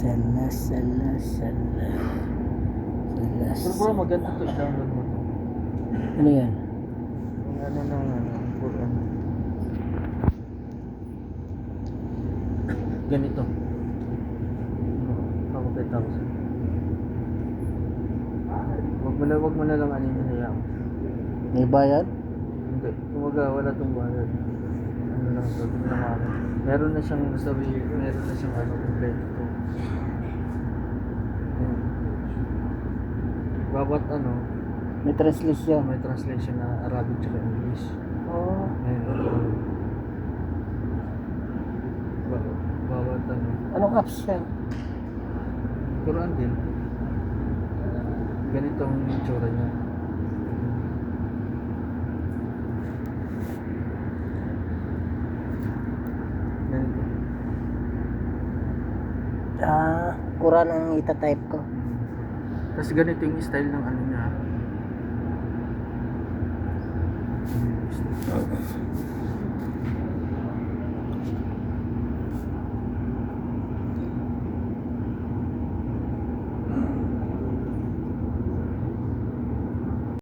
Sala, sala, sala. Sala, Pero bro, maganda to, i-download mo to. Ano yan? Yung ano ng Quran. Ganito. Pakapita ko sa'yo. Wag mo na lang ano yung hayaan. May bayad? Hindi. Kumaga, wala tong bayad. Ano lang to, tingnan mo ako. Meron na siyang sarili, meron na siyang ano, kompleto to. Ayan. Bawat ano, May translation. may translation na Arabic tsaka English. Oh. Ayan. Bawat ano, Anong apps yan? Quran din. Ganitong itsura niya. Ganito. Quran ang itatype ko. Tapos ganito yung style ng ano niya.